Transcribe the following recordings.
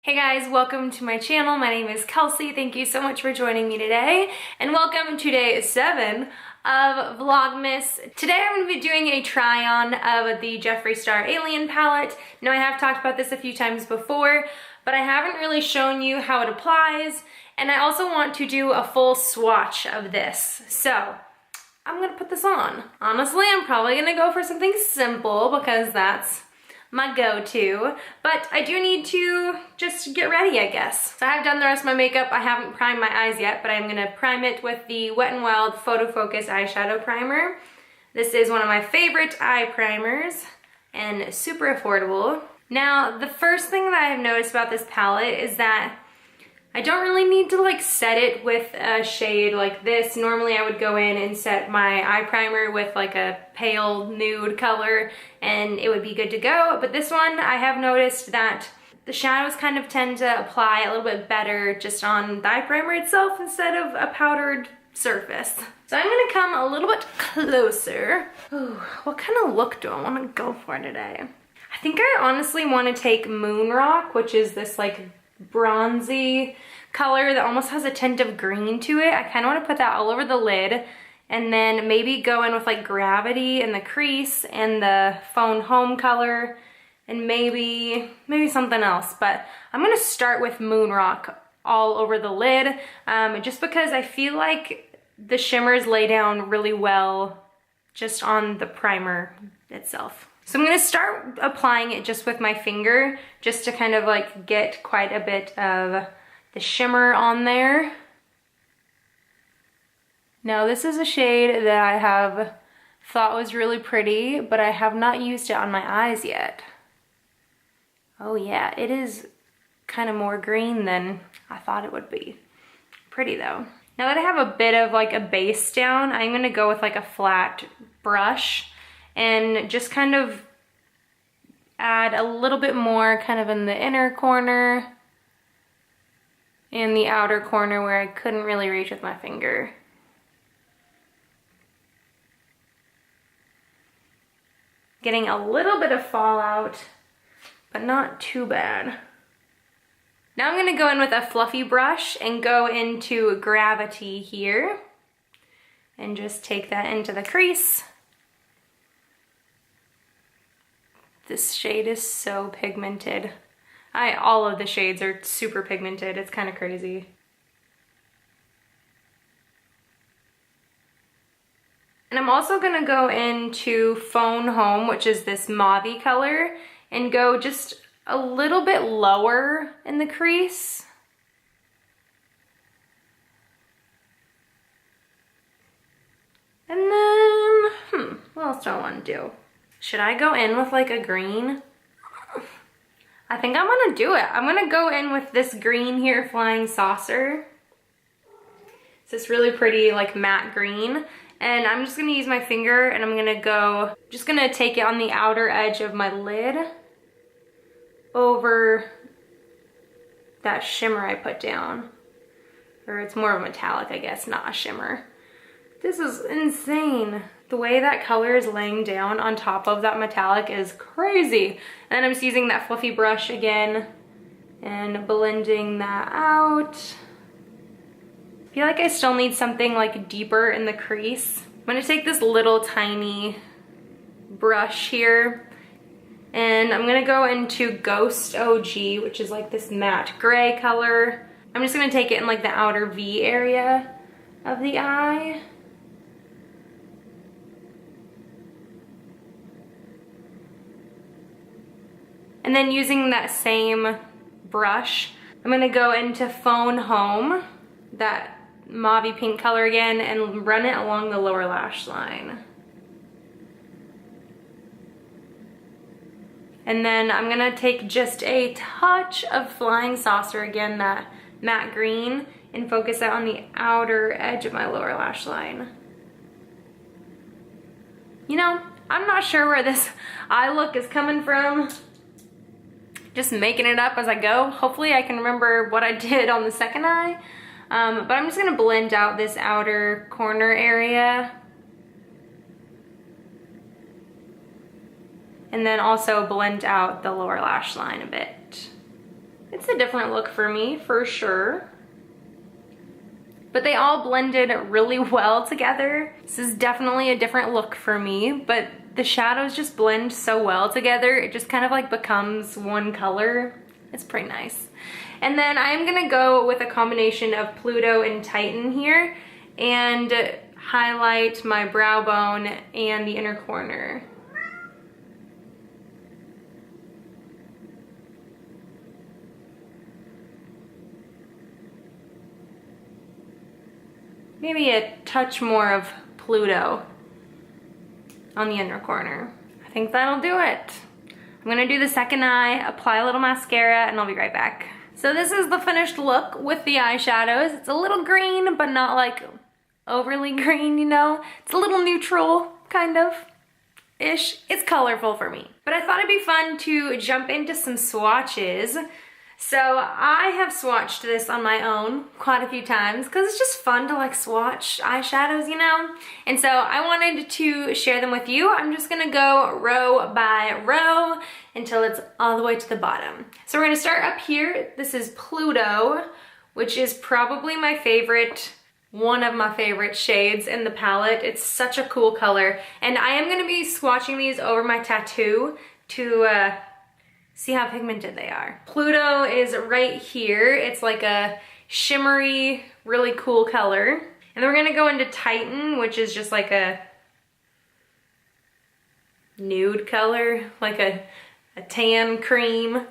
Hey guys, welcome to my channel. My name is Kelsey. Thank you so much for joining me today. And welcome to day 7 of Vlogmas. Today I'm going to be doing a try-on of the Jeffree Star Alien palette. Now I have talked about this a few times before, but I haven't really shown you how it applies. And I also want to do a full swatch of this. So I'm going to put this on. Honestly, I'm probably going to go for something simple because that's my go-to, but I do need to just get ready, I guess. So I have done the rest of my makeup. I haven't primed my eyes yet, but I'm gonna prime it with the Wet n Wild Photo Focus Eyeshadow Primer. This is one of my favorite eye primers and super affordable. Now, the first thing that I have noticed about this palette is that I don't really need to like set it with a shade like this. Normally I would go in and set my eye primer with like a pale nude color and it would be good to go. But this one, I have noticed that the shadows kind of tend to apply a little bit better just on the eye primer itself instead of a powdered surface. So I'm gonna come a little bit closer. Ooh, what kind of look do I wanna go for today? I think I honestly wanna take Moon Rock, which is this like bronzy color that almost has a tint of green to it. I kind of want to put that all over the lid and then maybe go in with like Gravity in the crease and the Phone Home color and maybe something else. But I'm going to start with Moon Rock all over the lid just because I feel like the shimmers lay down really well just on the primer itself. So I'm gonna start applying it just with my finger, just to kind of like get quite a bit of the shimmer on there. Now this is a shade that I have thought was really pretty, but I have not used it on my eyes yet. Oh yeah, it is kind of more green than I thought it would be. Pretty though. Now that I have a bit of like a base down, I'm gonna go with like a flat brush and just kind of add a little bit more kind of in the inner corner and the outer corner where I couldn't really reach with my finger. Getting a little bit of fallout, but not too bad. Now I'm gonna go in with a fluffy brush and go into Gravity here and just take that into the crease. This shade is so pigmented. All of the shades are super pigmented. It's kind of crazy. And I'm also gonna go into Phone Home, which is this mauve-y color, and go just a little bit lower in the crease. And then, what else do I want to do? Should I go in with like a green? I think I'm gonna do it. I'm gonna go in with this green here, Flying Saucer. It's this really pretty like matte green. And I'm just gonna use my finger and I'm gonna just gonna take it on the outer edge of my lid over that shimmer I put down. Or it's more of a metallic, I guess, not a shimmer. This is insane. The way that color is laying down on top of that metallic is crazy. And I'm just using that fluffy brush again and blending that out. I feel like I still need something like deeper in the crease. I'm gonna take this little tiny brush here and I'm gonna go into Ghost OG, which is like this matte gray color. I'm just gonna take it in like the outer V area of the eye. And then using that same brush, I'm gonna go into Phone Home, that mauve pink color again, and run it along the lower lash line. And then I'm gonna take just a touch of Flying Saucer again, that matte green, and focus it on the outer edge of my lower lash line. You know, I'm not sure where this eye look is coming from. Just making it up as I go. Hopefully I can remember what I did on the second eye. But I'm just gonna blend out this outer corner area. And then also blend out the lower lash line a bit. It's a different look for me, for sure. But they all blended really well together. This is definitely a different look for me, but the shadows just blend so well together. It just kind of like becomes one color. It's pretty nice. And then I'm gonna go with a combination of Pluto and Titan here and highlight my brow bone and the inner corner. Maybe a touch more of Pluto on the inner corner. I think that'll do it. I'm gonna do the second eye, apply a little mascara, and I'll be right back. So this is the finished look with the eyeshadows. It's a little green, but not like overly green, you know? It's a little neutral, kind of, ish. It's colorful for me. But I thought it'd be fun to jump into some swatches. So I have swatched this on my own quite a few times because it's just fun to like swatch eyeshadows, you know? And so I wanted to share them with you. I'm just gonna go row by row until it's all the way to the bottom. So we're gonna start up here. This is Pluto, which is probably my favorite, one of my favorite shades in the palette. It's such a cool color. And I am gonna be swatching these over my tattoo to see how pigmented they are. Pluto is right here. It's like a shimmery, really cool color. And then we're gonna go into Titan, which is just like a nude color, like a tan cream.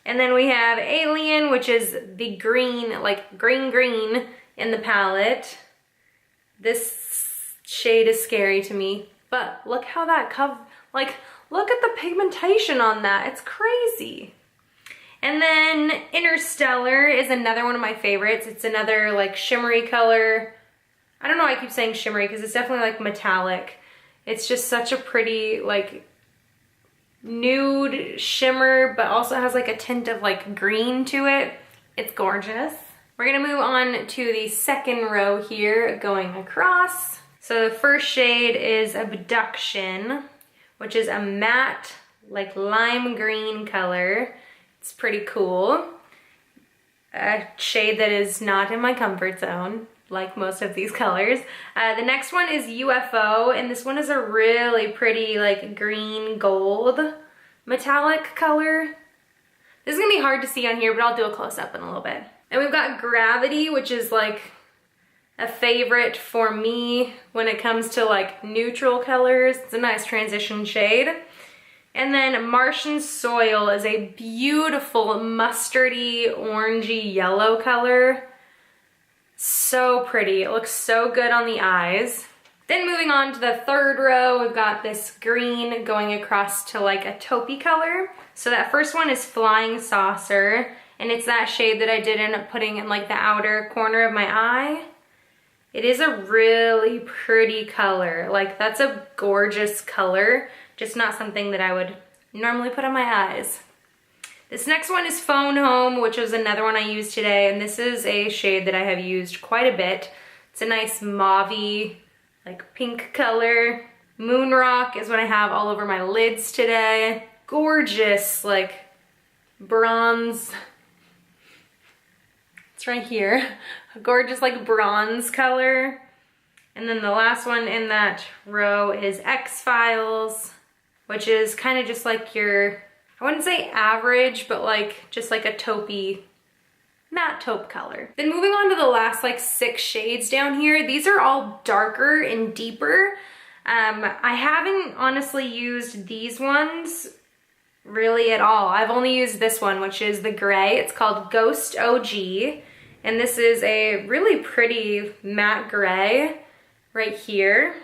And then we have Alien, which is the green, like green in the palette. This shade is scary to me, but look how that look at the pigmentation on that. It's crazy. And then Interstellar is another one of my favorites. It's another like shimmery color. I don't know why I keep saying shimmery because it's definitely like metallic. It's just such a pretty like nude shimmer, but also has like a tint of like green to it. It's gorgeous. We're gonna move on to the second row here going across. So the first shade is Abduction, which is a matte, like lime green color. It's pretty cool. A shade that is not in my comfort zone, like most of these colors. The next one is UFO, and this one is a really pretty, like green gold metallic color. This is gonna be hard to see on here, but I'll do a close-up in a little bit. And we've got Gravity, which is like a favorite for me when it comes to like neutral colors. It's a nice transition shade. And then Martian Soil is a beautiful mustardy, orangey yellow color. So pretty. It looks so good on the eyes. Then moving on to the third row, we've got this green going across to like a taupey color. So that first one is Flying Saucer, and it's that shade that I did end up putting in like the outer corner of my eye. It is a really pretty color. Like, that's a gorgeous color, just not something that I would normally put on my eyes. This next one is Phone Home, which was another one I used today, and this is a shade that I have used quite a bit. It's a nice mauve-y, like pink color. Moon Rock is what I have all over my lids today. Gorgeous, like bronze. It's right here. A gorgeous like bronze color. And then the last one in that row is X-Files, which is kind of just like your, I wouldn't say average, but like just like a taupey, matte taupe color. Then moving on to the last like 6 shades down here. These are all darker and deeper. I haven't honestly used these ones really at all. I've only used this one, which is the gray. It's called Ghost OG. And this is a really pretty matte gray right here.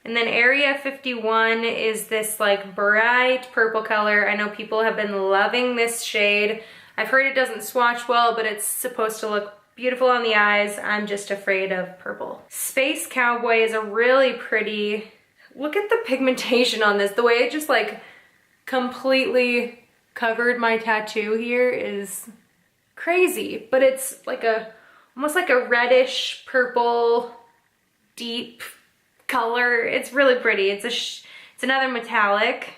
And then Area 51 is this like bright purple color. I know people have been loving this shade. I've heard it doesn't swatch well, but it's supposed to look beautiful on the eyes. I'm just afraid of purple. Space Cowboy is a really pretty, look at the pigmentation on this. The way it just like completely covered my tattoo here is crazy, but it's like a almost like a reddish purple deep color. It's really pretty. It's another metallic.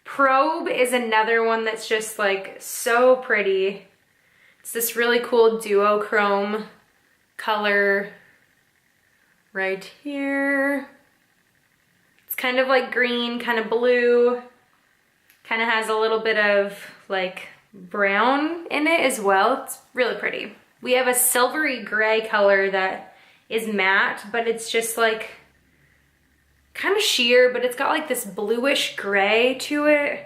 Probe is another one that's just like so pretty. It's this really cool duochrome color right here. It's kind of like green, kind of blue, kind of has a little bit of like brown in it as well. It's really pretty. We have a silvery gray color that is matte, but it's just like kind of sheer, but it's got like this bluish gray to it.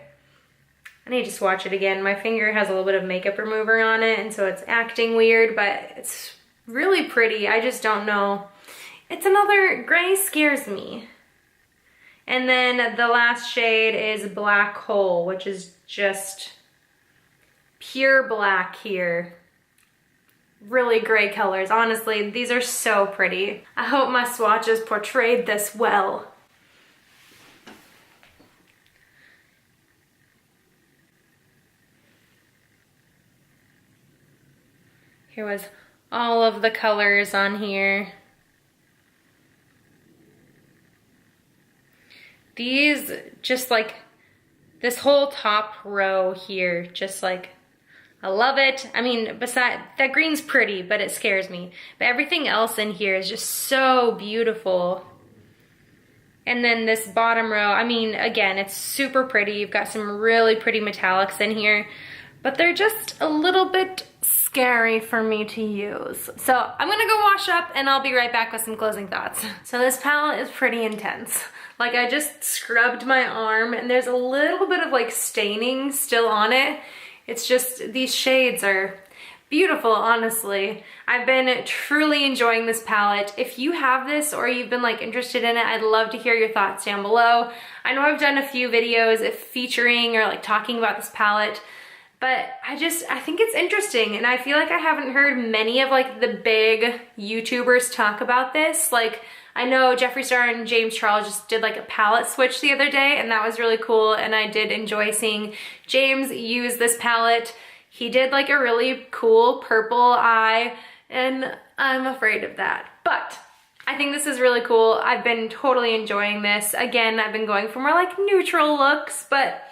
I need to swatch it again. My finger has a little bit of makeup remover on it, and so it's acting weird, but it's really pretty. I just don't know. It's another, gray scares me. And then the last shade is Black Hole, which is just pure black here. Really great colors. Honestly, these are so pretty. I hope my swatches portrayed this well. Here was all of the colors on here. These, just like this whole top row here, just like, I love it. I mean, besides, that green's pretty, but it scares me. But everything else in here is just so beautiful. And then this bottom row, I mean, again, it's super pretty. You've got some really pretty metallics in here, but they're just a little bit scary for me to use. So I'm gonna go wash up and I'll be right back with some closing thoughts. So this palette is pretty intense. Like, I just scrubbed my arm and there's a little bit of like staining still on it. It's just, these shades are beautiful, honestly. I've been truly enjoying this palette. If you have this or you've been like interested in it, I'd love to hear your thoughts down below. I know I've done a few videos featuring or like talking about this palette, but I think it's interesting, and I feel like I haven't heard many of like the big YouTubers talk about this. Like, I know Jeffree Star and James Charles just did like a palette switch the other day, and that was really cool, and I did enjoy seeing James use this palette. He did like a really cool purple eye, and I'm afraid of that. But I think this is really cool. I've been totally enjoying this. Again, I've been going for more like neutral looks, but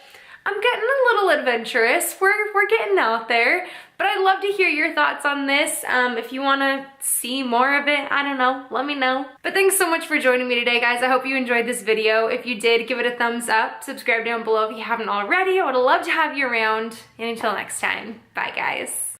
I'm getting a little adventurous. We're getting out there. But I'd love to hear your thoughts on this. If you want to see more of it, I don't know, let me know. But thanks so much for joining me today, guys. I hope you enjoyed this video. If you did, give it a thumbs up. Subscribe down below if you haven't already. I would love to have you around. And until next time, bye, guys.